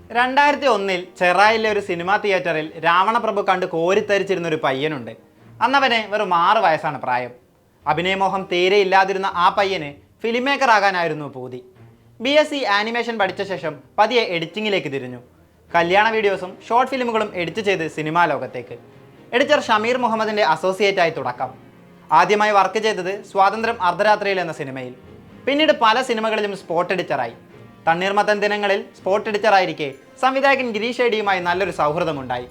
2001 ചെറായിലെ ഒരു സിനിമാ തിയേറ്ററിൽ രാവണപ്രഭു കണ്ട് കോരിത്തരിച്ചിരുന്ന ഒരു പയ്യനുണ്ട്. അന്നവന് വെറും 6 വയസ്സാണ് പ്രായം. അഭിനയമോഹം തീരെ ഇല്ലാതിരുന്ന ആ പയ്യന് ഫിലിം മേക്കർ ആകാനായിരുന്നു പൂതി. BSc ആനിമേഷൻ പഠിച്ച ശേഷം പതിയെ എഡിറ്റിങ്ങിലേക്ക് തിരിഞ്ഞു. കല്യാണ വീഡിയോസും ഷോർട്ട് ഫിലിമുകളും എഡിറ്റ് ചെയ്ത് സിനിമാ ലോകത്തേക്ക്. എഡിറ്റർ ഷമീർ മുഹമ്മദിൻ്റെ അസോസിയേറ്റായി തുടക്കം. ആദ്യമായി വർക്ക് ചെയ്തത് സ്വാതന്ത്ര്യം അർദ്ധരാത്രിയിൽ എന്ന സിനിമയിൽ. പിന്നീട് പല സിനിമകളിലും സ്പോട്ട് എഡിറ്ററായി. തണ്ണീർമത്തൻ ദിനങ്ങളിൽ സ്പോട്ട് എഡിറ്ററായിരിക്കെ സംവിധായകൻ ഗിരീഷ് ഏടിയുമായി നല്ലൊരു സൗഹൃദമുണ്ടായി.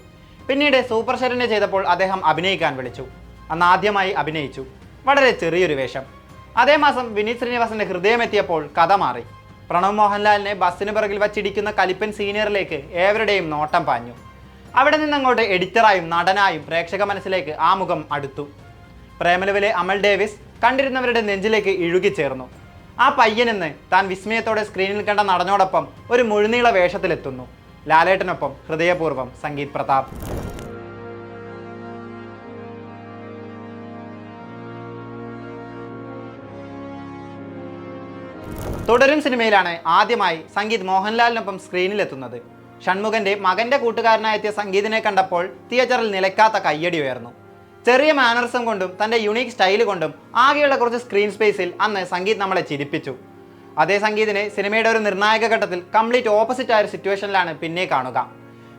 പിന്നീട് സൂപ്പർ ഷെറിനെ ചെയ്തപ്പോൾ അദ്ദേഹം അഭിനയിക്കാൻ വിളിച്ചു. അന്ന് ആദ്യമായി അഭിനയിച്ചു. വളരെ ചെറിയൊരു വേഷം. അതേ മാസം വിനീത് ശ്രീനിവാസന്റെ ഹൃദയമെത്തിയപ്പോൾ കഥ മാറി. പ്രണവ് മോഹൻലാലിനെ ബസ്സിന് പിറകിൽ വച്ചിടിക്കുന്ന കലിപ്പൻ സീനിയറിലേക്ക് ഏവരുടെയും നോട്ടം പാഞ്ഞു. അവിടെ നിന്നങ്ങോട്ട് എഡിറ്ററായും നടനായും പ്രേക്ഷക മനസ്സിലേക്ക് ആ മുഖം അടുത്തു. പ്രേമലുവിലെ അമൽ ഡേവിസ് കണ്ടിരുന്നവരുടെ നെഞ്ചിലേക്ക് ഇഴുകിച്ചേർന്നു. ആ പയ്യനെന്ന് താൻ വിസ്മയത്തോടെ സ്ക്രീനിൽ കണ്ട നടനോടൊപ്പം ഒരു മുഴുനീള വേഷത്തിലെത്തുന്നു. ലാലേട്ടനൊപ്പം ഹൃദയപൂർവ്വം സംഗീത് പ്രതാപ്. തുടരും സിനിമയിലാണ് ആദ്യമായി സംഗീത് മോഹൻലാലിനൊപ്പം സ്ക്രീനിലെത്തുന്നത്. ഷൺമുഖന്റെ മകന്റെ കൂട്ടുകാരനായെത്തിയ സംഗീതിനെ കണ്ടപ്പോൾ തിയേറ്ററിൽ നിലയ്ക്കാത്ത കയ്യടി ഉയർന്നു. ചെറിയ മാനറിസം കൊണ്ടും തൻ്റെ യുണീക്ക് സ്റ്റൈൽ കൊണ്ടും ആകെയുള്ള കുറച്ച് സ്ക്രീൻ സ്പേസിൽ അന്ന് സംഗീത് നമ്മളെ ചിരിപ്പിച്ചു. അതേ സംഗീതിനെ സിനിമയുടെ ഒരു നിർണായക ഘട്ടത്തിൽ കംപ്ലീറ്റ് ഓപ്പോസിറ്റ് ആയ ഒരു സിറ്റുവേഷനിലാണ് പിന്നെ കാണുക.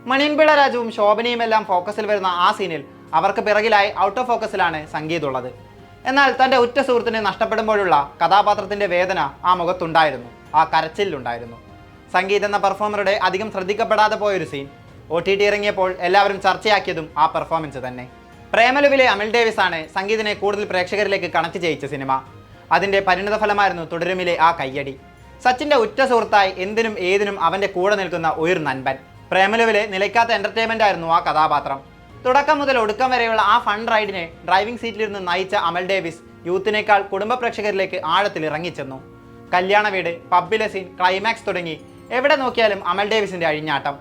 മണിയൻപിള്ള രാജുവും ശോഭനയും എല്ലാം ഫോക്കസിൽ വരുന്ന ആ സീനിൽ അവർക്ക് പിറകിലായി ഔട്ട് ഓഫ് ഫോക്കസിലാണ് സംഗീത് ഉള്ളത്. എന്നാൽ തൻ്റെ ഉറ്റ സുഹൃത്തിനെ നഷ്ടപ്പെടുമ്പോഴുള്ള കഥാപാത്രത്തിൻ്റെ വേദന ആ മുഖത്തുണ്ടായിരുന്നു, ആ കരച്ചിലുണ്ടായിരുന്നു. സംഗീത് എന്ന പെർഫോമറുടെ അധികം ശ്രദ്ധിക്കപ്പെടാതെ പോയൊരു സീൻ OTT ഇറങ്ങിയപ്പോൾ എല്ലാവരും ചർച്ചയാക്കിയതും ആ പെർഫോമൻസ് തന്നെ. പ്രേമലുവിലെ അമൽ ഡേവിസ് ആണ് സംഗീതിനെ കൂടുതൽ പ്രേക്ഷകരിലേക്ക് കണക്ട് ചെയ്യിച്ച സിനിമ. അതിൻ്റെ പരിണിത ഫലമായിരുന്നു തുടരുമിലെ ആ കയ്യടി. സച്ചിൻ്റെ ഉറ്റ സുഹൃത്തായി എന്തിനും ഏതിനും അവൻ്റെ കൂടെ നിൽക്കുന്ന ഒരു നൻപൻ. പ്രേമലുവിലെ നിലയ്ക്കാത്ത എൻ്റർടൈൻമെൻ്റ് ആയിരുന്നു ആ കഥാപാത്രം. തുടക്കം മുതൽ ഒടുക്കം വരെയുള്ള ആ ഫൺ റൈഡിനെ ഡ്രൈവിംഗ് സീറ്റിലിരുന്ന് നയിച്ച അമൽ ഡേവിസ് യൂത്തിനേക്കാൾ കുടുംബ പ്രേക്ഷകരിലേക്ക് ആഴത്തിൽ ഇറങ്ങിച്ചെന്നു. കല്യാണ വീട്, പബ്ബിലെ സീൻ, ക്ലൈമാക്സ് തുടങ്ങി എവിടെ നോക്കിയാലും അമൽ ഡേവിസിൻ്റെ അഴിഞ്ഞാട്ടം.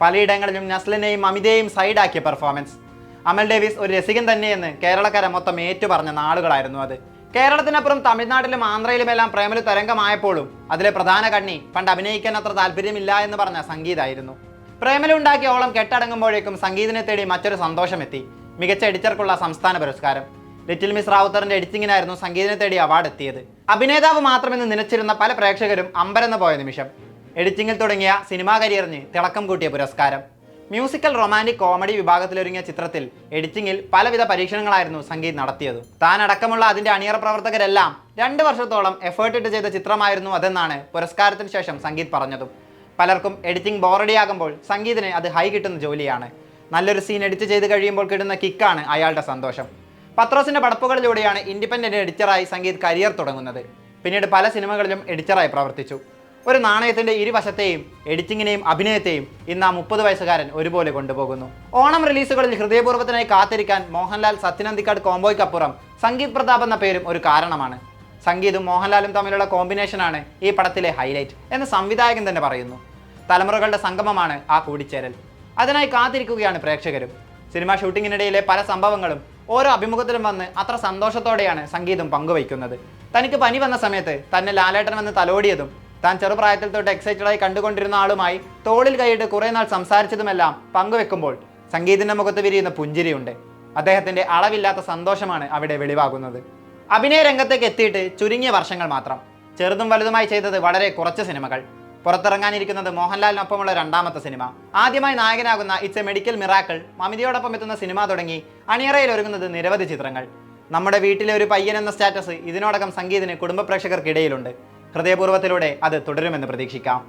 പലയിടങ്ങളിലും നസ്ലിനെയും അമിതയെയും സൈഡാക്കിയ പെർഫോമൻസ്. അമൽ ഡേവിസ് ഒരു രസികൻ തന്നെയെന്ന് കേരളക്കര മൊത്തം ഏറ്റുപറഞ്ഞ നാളുകളായിരുന്നു അത്. കേരളത്തിനപ്പുറം തമിഴ്നാട്ടിലും ആന്ധ്രയിലുമെല്ലാം പ്രേമലു തരംഗമായപ്പോഴും അതിലെ പ്രധാന കണ്ണി പണ്ട് അഭിനയിക്കാൻ അത്ര താല്പര്യമില്ല എന്ന് പറഞ്ഞ സംഗീതായിരുന്നു. പ്രേമലു ഉണ്ടാക്കിയ ഓളം കെട്ടടങ്ങുമ്പോഴേക്കും സംഗീതിനെ തേടി മറ്റൊരു സന്തോഷമെത്തി. മികച്ച എഡിറ്റർക്കുള്ള സംസ്ഥാന പുരസ്കാരം. ലിറ്റിൽ മിസ് റാവുത്തറിന്റെ എഡിറ്റിങ്ങിനായിരുന്നു സംഗീതിനെ തേടി അവാർഡ് എത്തിയത്. അഭിനേതാവ് മാത്രമെന്ന് നനച്ചിരുന്ന പല പ്രേക്ഷകരും അമ്പരന്ന് പോയ നിമിഷം. എഡിറ്റിങ്ങിൽ തുടങ്ങിയ സിനിമാ കരിയറിന് തിളക്കം കൂട്ടിയ പുരസ്കാരം. മ്യൂസിക്കൽ റൊമാൻറ്റിക് കോമഡി വിഭാഗത്തിലൊരുങ്ങിയ ചിത്രത്തിൽ എഡിറ്റിങ്ങിൽ പലവിധ പരീക്ഷണങ്ങളായിരുന്നു സംഗീത് നടത്തിയത്. താൻ അടക്കമുള്ള അതിൻ്റെ അണിയറ പ്രവർത്തകരെല്ലാം 2 വർഷത്തോളം എഫേർട്ട് ഇട്ട് ചെയ്ത ചിത്രമായിരുന്നു അതെന്നാണ് പുരസ്കാരത്തിന് ശേഷം സംഗീത് പറഞ്ഞതും. പലർക്കും എഡിറ്റിംഗ് ബോറടിയാകുമ്പോൾ സംഗീതിന് അത് ഹൈ കിട്ടുന്ന ജോലിയാണ്. നല്ലൊരു സീൻ എഡിറ്റ് ചെയ്ത് കഴിയുമ്പോൾ കിട്ടുന്ന കിക്കാണ് അയാളുടെ സന്തോഷം. പത്രോസിൻ്റെ പടപ്പുകളിലൂടെയാണ് ഇൻഡിപെൻഡൻ്റ് എഡിറ്ററായി സംഗീത് കരിയർ തുടങ്ങുന്നത്. പിന്നീട് പല സിനിമകളിലും എഡിറ്ററായി പ്രവർത്തിച്ചു. ഒരു നാണയത്തിൻ്റെ ഇരുവശത്തെയും എഡിറ്റിങ്ങിനെയും അഭിനയത്തെയും ഇന്ന് ആ 30 വയസ്സുകാരൻ ഒരുപോലെ കൊണ്ടുപോകുന്നു. ഓണം റിലീസുകളിൽ ഹൃദയപൂർവ്വത്തിനായി കാത്തിരിക്കാൻ മോഹൻലാൽ സത്യനന്ദിക്കാട് കോംബോയ്ക്കപ്പുറം സംഗീത് പ്രതാപ് എന്ന പേരും ഒരു കാരണമാണ്. സംഗീതും മോഹൻലാലും തമ്മിലുള്ള കോമ്പിനേഷനാണ് ഈ പടത്തിലെ ഹൈലൈറ്റ് എന്ന് സംവിധായകൻ തന്നെ പറയുന്നു. തലമുറകളുടെ സംഗമമാണ് ആ കൂടിച്ചേരൽ. അതിനായി കാത്തിരിക്കുകയാണ് പ്രേക്ഷകരും. സിനിമാ ഷൂട്ടിങ്ങിനിടയിലെ പല സംഭവങ്ങളും ഓരോ അഭിമുഖത്തിലും വന്ന് അത്ര സന്തോഷത്തോടെയാണ് സംഗീതും പങ്കുവയ്ക്കുന്നത്. തനിക്ക് പനി വന്ന സമയത്ത് തന്നെ ലാലേട്ടൻ വന്ന് തലോടിയതും താൻ ചെറുപ്രായത്തിൽ തൊട്ട് എക്സൈറ്റഡായി കണ്ടുകൊണ്ടിരുന്ന ആളുമായി തോളിൽ കൈയിട്ട് കുറേ നാൾ സംസാരിച്ചതുമെല്ലാം പങ്കുവെക്കുമ്പോൾ സംഗീതിൻ്റെ മുഖത്ത് വിരിയുന്ന പുഞ്ചിരിയുണ്ട്. അദ്ദേഹത്തിൻ്റെ അളവില്ലാത്ത സന്തോഷമാണ് അവിടെ വെളിവാകുന്നത്. അഭിനയ രംഗത്തേക്ക് എത്തിയിട്ട് ചുരുങ്ങിയ വർഷങ്ങൾ മാത്രം. ചെറുതും വലുതുമായി ചെയ്തത് വളരെ കുറച്ച് സിനിമകൾ. പുറത്തിറങ്ങാനിരിക്കുന്നത് മോഹൻലാലിനൊപ്പമുള്ള 2ാമത്തെ സിനിമ. ആദ്യമായി നായകനാകുന്ന ഇറ്റ്സ് എ മെഡിക്കൽ മിറാക്കിൾ, മമിതയോടൊപ്പം എത്തുന്ന സിനിമ തുടങ്ങി അണിയറയിൽ ഒരുങ്ങുന്നത് നിരവധി ചിത്രങ്ങൾ. നമ്മുടെ വീട്ടിലെ ഒരു പയ്യൻ എന്ന സ്റ്റാറ്റസ് ഇതിനോടകം സംഗീതിന് കുടുംബ പ്രേക്ഷകർക്കിടയിലുണ്ട്. ഹൃദയപൂർവ്വത്തിലൂടെ അത് തുടരുമെന്ന് പ്രതീക്ഷിക്കാം.